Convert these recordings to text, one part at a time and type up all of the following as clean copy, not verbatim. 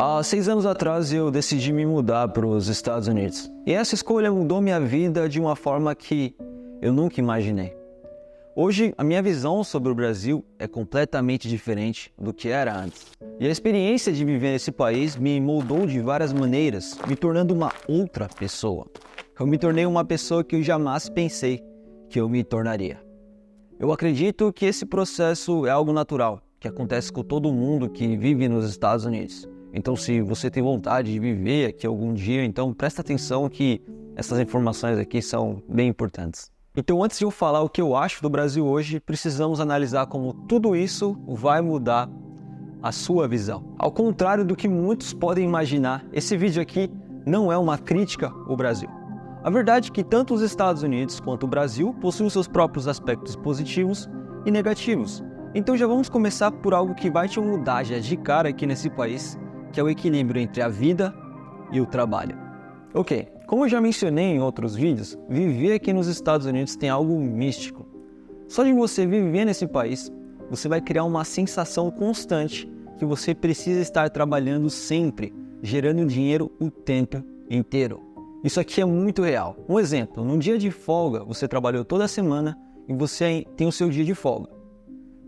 Há 6 anos atrás eu decidi me mudar para os Estados Unidos. E essa escolha mudou minha vida de uma forma que eu nunca imaginei. Hoje, a minha visão sobre o Brasil é completamente diferente do que era antes. E a experiência de viver nesse país me moldou de várias maneiras, me tornando uma outra pessoa. Eu me tornei uma pessoa que eu jamais pensei que eu me tornaria. Eu acredito que esse processo é algo natural, que acontece com todo mundo que vive nos Estados Unidos. Então, se você tem vontade de viver aqui algum dia, então presta atenção que essas informações aqui são bem importantes. Então, antes de eu falar o que eu acho do Brasil hoje, precisamos analisar como tudo isso vai mudar a sua visão. Ao contrário do que muitos podem imaginar, esse vídeo aqui não é uma crítica ao Brasil. A verdade é que tanto os Estados Unidos quanto o Brasil possuem seus próprios aspectos positivos e negativos. Então já vamos começar por algo que vai te mudar já de cara aqui nesse país, que é o equilíbrio entre a vida e o trabalho. Ok, como eu já mencionei em outros vídeos, viver aqui nos Estados Unidos tem algo místico. Só de você viver nesse país, você vai criar uma sensação constante que você precisa estar trabalhando sempre, gerando dinheiro o tempo inteiro. Isso aqui é muito real. Um exemplo, num dia de folga, você trabalhou toda a semana e você tem o seu dia de folga.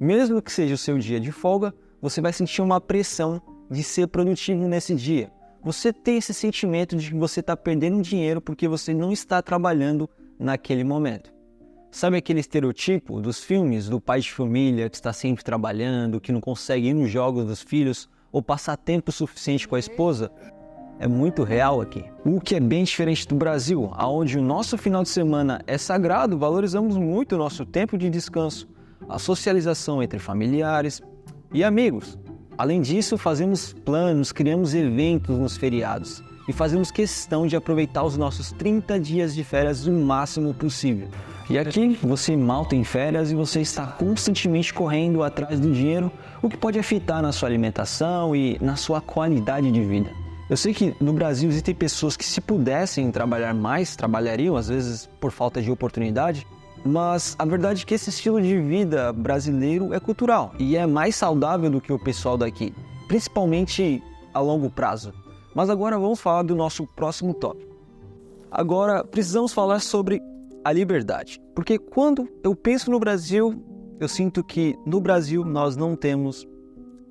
Mesmo que seja o seu dia de folga, você vai sentir uma pressão de ser produtivo nesse dia. Você tem esse sentimento de que você está perdendo dinheiro porque você não está trabalhando naquele momento. Sabe aquele estereotipo dos filmes do pai de família que está sempre trabalhando, que não consegue ir nos jogos dos filhos ou passar tempo suficiente com a esposa? É muito real aqui. O que é bem diferente do Brasil, onde o nosso final de semana é sagrado, valorizamos muito o nosso tempo de descanso, a socialização entre familiares e amigos. Além disso, fazemos planos, criamos eventos nos feriados e fazemos questão de aproveitar os nossos 30 dias de férias o máximo possível. E aqui você mal tem férias e você está constantemente correndo atrás do dinheiro, o que pode afetar na sua alimentação e na sua qualidade de vida. Eu sei que no Brasil existem pessoas que, se pudessem trabalhar mais, trabalhariam, às vezes por falta de oportunidade, mas a verdade é que esse estilo de vida brasileiro é cultural e é mais saudável do que o pessoal daqui, principalmente a longo prazo. Mas agora vamos falar do nosso próximo tópico. Agora precisamos falar sobre a liberdade, porque quando eu penso no Brasil, eu sinto que no Brasil nós não temos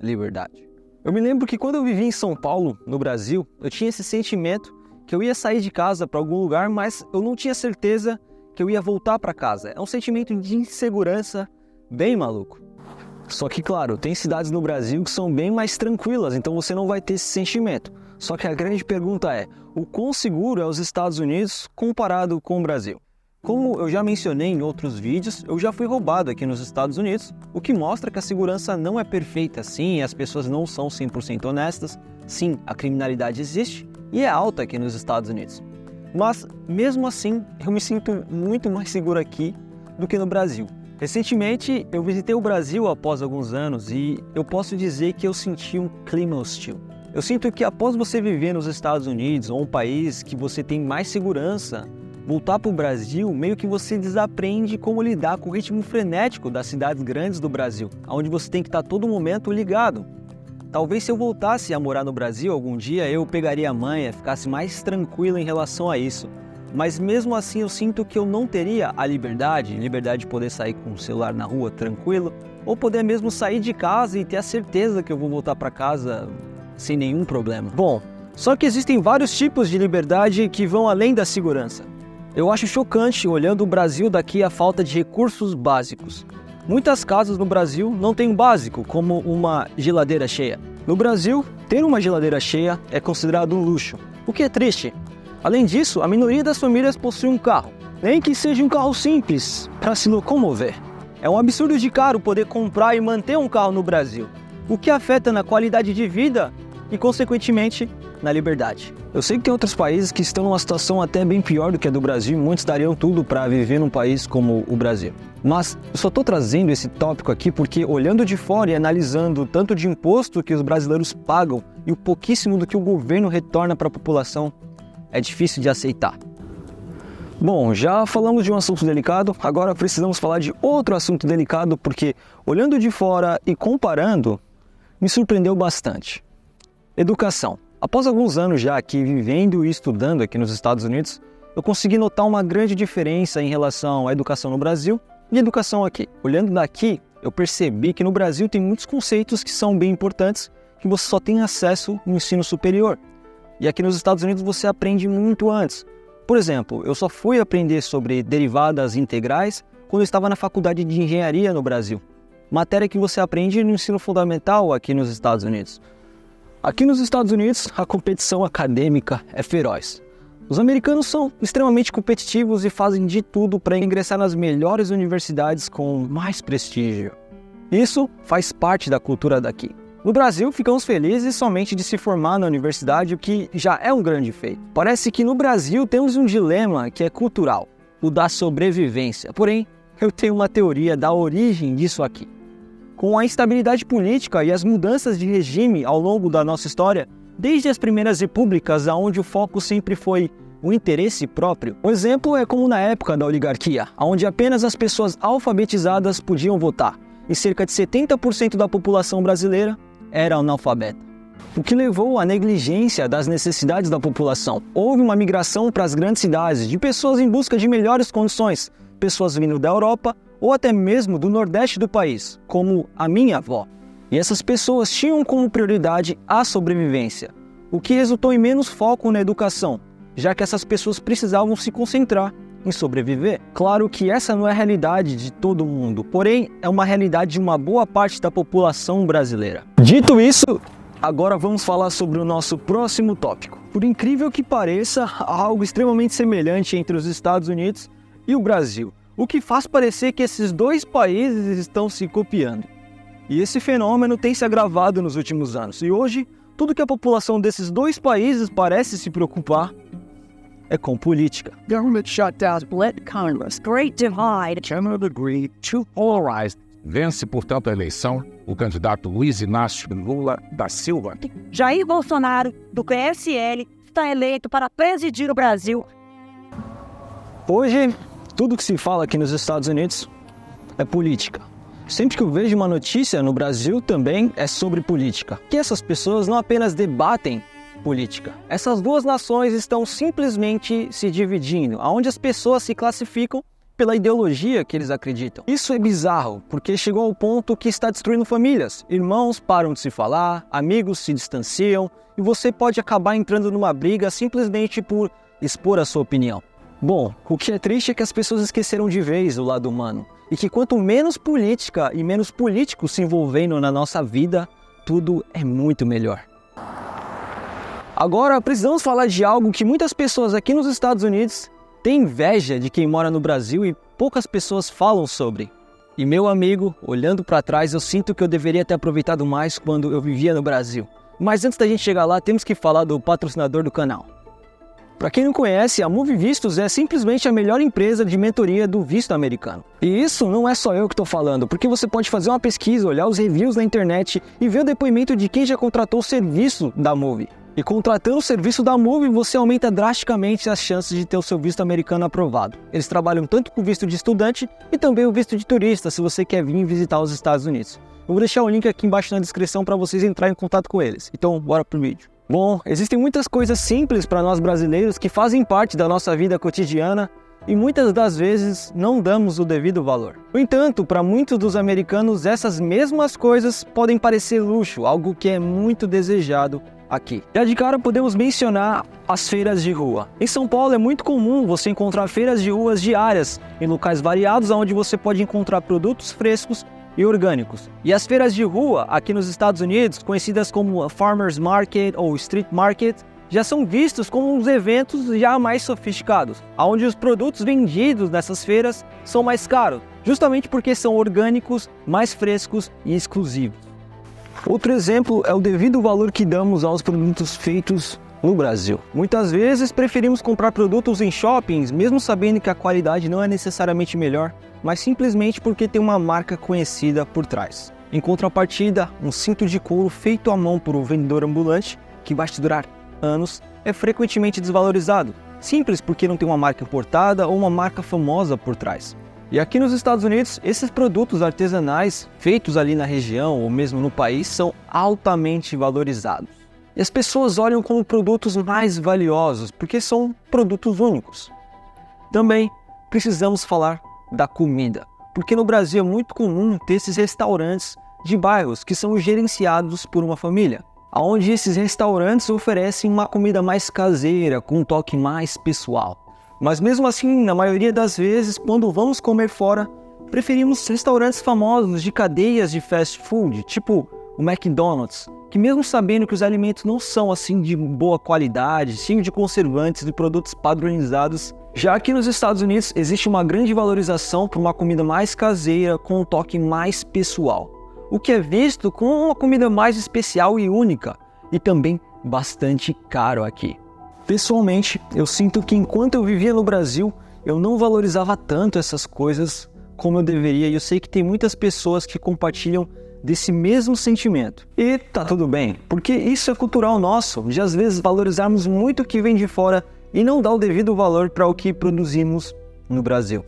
liberdade. Eu me lembro que quando eu vivi em São Paulo, no Brasil, eu tinha esse sentimento que eu ia sair de casa para algum lugar, mas eu não tinha certeza que eu ia voltar para casa. É um sentimento de insegurança bem maluco. Só que, claro, tem cidades no Brasil que são bem mais tranquilas, então você não vai ter esse sentimento. Só que a grande pergunta é, o quão seguro é os Estados Unidos comparado com o Brasil? Como eu já mencionei em outros vídeos, eu já fui roubado aqui nos Estados Unidos, o que mostra que a segurança não é perfeita assim, as pessoas não são 100% honestas. Sim, a criminalidade existe e é alta aqui nos Estados Unidos. Mas, mesmo assim, eu me sinto muito mais seguro aqui do que no Brasil. Recentemente, eu visitei o Brasil após alguns anos e eu posso dizer que eu senti um clima hostil. Eu sinto que após você viver nos Estados Unidos ou um país que você tem mais segurança, voltar para o Brasil, meio que você desaprende como lidar com o ritmo frenético das cidades grandes do Brasil, onde você tem que estar todo momento ligado. Talvez se eu voltasse a morar no Brasil algum dia, eu pegaria a manha, ficasse mais tranquilo em relação a isso. Mas mesmo assim eu sinto que eu não teria a liberdade de poder sair com o celular na rua tranquilo, ou poder mesmo sair de casa e ter a certeza que eu vou voltar para casa sem nenhum problema. Bom, só que existem vários tipos de liberdade que vão além da segurança. Eu acho chocante, olhando o Brasil daqui, a falta de recursos básicos. Muitas casas no Brasil não têm um básico, como uma geladeira cheia. No Brasil, ter uma geladeira cheia é considerado um luxo, o que é triste. Além disso, a minoria das famílias possui um carro, nem que seja um carro simples, para se locomover. É um absurdo de caro poder comprar e manter um carro no Brasil, o que afeta na qualidade de vida e, consequentemente, na liberdade. Eu sei que tem outros países que estão numa situação até bem pior do que a do Brasil, muitos dariam tudo para viver num país como o Brasil. Mas eu só estou trazendo esse tópico aqui porque, olhando de fora e analisando o tanto de imposto que os brasileiros pagam e o pouquíssimo do que o governo retorna para a população, é difícil de aceitar. Bom, já falamos de um assunto delicado, agora precisamos falar de outro assunto delicado porque, olhando de fora e comparando, me surpreendeu bastante. Educação. Após alguns anos já aqui vivendo e estudando aqui nos Estados Unidos, eu consegui notar uma grande diferença em relação à educação no Brasil e à educação aqui. Olhando daqui, eu percebi que no Brasil tem muitos conceitos que são bem importantes que você só tem acesso no ensino superior. E aqui nos Estados Unidos você aprende muito antes. Por exemplo, eu só fui aprender sobre derivadas integrais quando eu estava na faculdade de engenharia no Brasil. Matéria que você aprende no ensino fundamental aqui nos Estados Unidos. Aqui nos Estados Unidos, a competição acadêmica é feroz. Os americanos são extremamente competitivos e fazem de tudo para ingressar nas melhores universidades com mais prestígio. Isso faz parte da cultura daqui. No Brasil, ficamos felizes somente de se formar na universidade, o que já é um grande feito. Parece que no Brasil temos um dilema que é cultural, o da sobrevivência. Porém, eu tenho uma teoria da origem disso aqui. Com a instabilidade política e as mudanças de regime ao longo da nossa história, desde as primeiras repúblicas, onde o foco sempre foi o interesse próprio. Um exemplo é como na época da oligarquia, onde apenas as pessoas alfabetizadas podiam votar, e cerca de 70% da população brasileira era analfabeta, o que levou à negligência das necessidades da população. Houve uma migração para as grandes cidades de pessoas em busca de melhores condições, pessoas vindo da Europa ou até mesmo do Nordeste do país, como a minha avó. E essas pessoas tinham como prioridade a sobrevivência, o que resultou em menos foco na educação, já que essas pessoas precisavam se concentrar em sobreviver. Claro que essa não é a realidade de todo mundo, porém é uma realidade de uma boa parte da população brasileira. Dito isso, agora vamos falar sobre o nosso próximo tópico. Por incrível que pareça, há algo extremamente semelhante entre os Estados Unidos e o Brasil, o que faz parecer que esses dois países estão se copiando. E esse fenômeno tem se agravado nos últimos anos, e hoje tudo que a população desses dois países parece se preocupar é com política. Government shutdowns, split Congress, great divide. Cannot agree, too polarized. Vence, portanto, a eleição o candidato Luiz Inácio Lula da Silva. Jair Bolsonaro, do PSL, está eleito para presidir o Brasil. Hoje, tudo que se fala aqui nos Estados Unidos é política. Sempre que eu vejo uma notícia no Brasil também é sobre política. Que essas pessoas não apenas debatem política. Essas duas nações estão simplesmente se dividindo, onde as pessoas se classificam pela ideologia que eles acreditam. Isso é bizarro, porque chegou ao ponto que está destruindo famílias. Irmãos param de se falar, amigos se distanciam, e você pode acabar entrando numa briga simplesmente por expor a sua opinião. Bom, o que é triste é que as pessoas esqueceram de vez o lado humano, e que quanto menos política e menos políticos se envolvendo na nossa vida, tudo é muito melhor. Agora, precisamos falar de algo que muitas pessoas aqui nos Estados Unidos têm inveja de quem mora no Brasil e poucas pessoas falam sobre. E meu amigo, olhando para trás, eu sinto que eu deveria ter aproveitado mais quando eu vivia no Brasil. Mas antes da gente chegar lá, temos que falar do patrocinador do canal. Para quem não conhece, a Move Vistos é simplesmente a melhor empresa de mentoria do visto americano. E isso não é só eu que estou falando, porque você pode fazer uma pesquisa, olhar os reviews na internet e ver o depoimento de quem já contratou o serviço da Move. E contratando o serviço da Move, você aumenta drasticamente as chances de ter o seu visto americano aprovado. Eles trabalham tanto com o visto de estudante e também o visto de turista, se você quer vir visitar os Estados Unidos. Eu vou deixar o link aqui embaixo na descrição para vocês entrarem em contato com eles. Então, bora pro vídeo. Bom, existem muitas coisas simples para nós brasileiros que fazem parte da nossa vida cotidiana e muitas das vezes não damos o devido valor. No entanto, para muitos dos americanos, essas mesmas coisas podem parecer luxo, algo que é muito desejado aqui. Já de cara podemos mencionar as feiras de rua. Em São Paulo é muito comum você encontrar feiras de ruas diárias em locais variados onde você pode encontrar produtos frescos e orgânicos. E as feiras de rua aqui nos Estados Unidos, conhecidas como Farmers Market ou Street Market, já são vistos como uns eventos já mais sofisticados, onde os produtos vendidos nessas feiras são mais caros, justamente porque são orgânicos, mais frescos e exclusivos. Outro exemplo é o devido valor que damos aos produtos feitos no Brasil. Muitas vezes preferimos comprar produtos em shoppings, mesmo sabendo que a qualidade não é necessariamente melhor, mas simplesmente porque tem uma marca conhecida por trás. Em contrapartida, um cinto de couro feito à mão por um vendedor ambulante, que vai te durar anos, é frequentemente desvalorizado, simples porque não tem uma marca importada ou uma marca famosa por trás. E aqui nos Estados Unidos, esses produtos artesanais feitos ali na região ou mesmo no país são altamente valorizados. E as pessoas olham como produtos mais valiosos, porque são produtos únicos. Também precisamos falar da comida, porque no Brasil é muito comum ter esses restaurantes de bairros que são gerenciados por uma família, onde esses restaurantes oferecem uma comida mais caseira, com um toque mais pessoal. Mas mesmo assim, na maioria das vezes, quando vamos comer fora, preferimos restaurantes famosos de cadeias de fast food, tipo o McDonald's, que mesmo sabendo que os alimentos não são assim de boa qualidade, cheios de conservantes e produtos padronizados, já aqui nos Estados Unidos existe uma grande valorização por uma comida mais caseira com um toque mais pessoal, o que é visto como uma comida mais especial e única, e também bastante caro aqui. Pessoalmente, eu sinto que enquanto eu vivia no Brasil, eu não valorizava tanto essas coisas como eu deveria, e eu sei que tem muitas pessoas que compartilham desse mesmo sentimento. E tá tudo bem, porque isso é cultural nosso, de às vezes valorizarmos muito o que vem de fora e não dar o devido valor para o que produzimos no Brasil.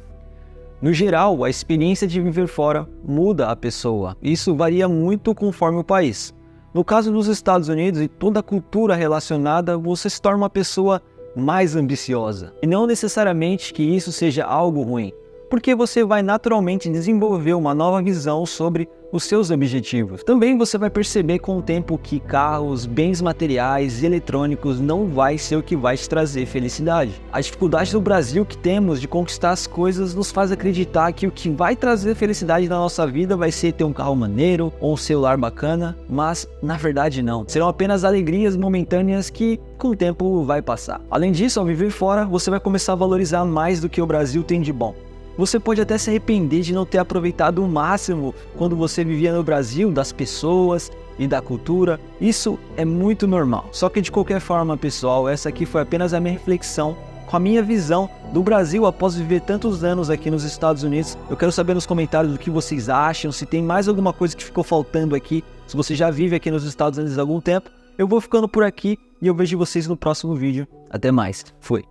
No geral, a experiência de viver fora muda a pessoa. Isso varia muito conforme o país. No caso dos Estados Unidos e toda a cultura relacionada, você se torna uma pessoa mais ambiciosa. E não necessariamente que isso seja algo ruim, porque você vai naturalmente desenvolver uma nova visão sobre os seus objetivos. Também você vai perceber com o tempo que carros, bens materiais e eletrônicos não vai ser o que vai te trazer felicidade. A dificuldade do Brasil que temos de conquistar as coisas nos faz acreditar que o que vai trazer felicidade na nossa vida vai ser ter um carro maneiro ou um celular bacana, mas na verdade não. Serão apenas alegrias momentâneas que com o tempo vai passar. Além disso, ao viver fora, você vai começar a valorizar mais do que o Brasil tem de bom. Você pode até se arrepender de não ter aproveitado o máximo quando você vivia no Brasil, das pessoas e da cultura. Isso é muito normal. Só que de qualquer forma, pessoal, essa aqui foi apenas a minha reflexão com a minha visão do Brasil após viver tantos anos aqui nos Estados Unidos. Eu quero saber nos comentários o que vocês acham, se tem mais alguma coisa que ficou faltando aqui, se você já vive aqui nos Estados Unidos há algum tempo. Eu vou ficando por aqui e eu vejo vocês no próximo vídeo. Até mais. Fui.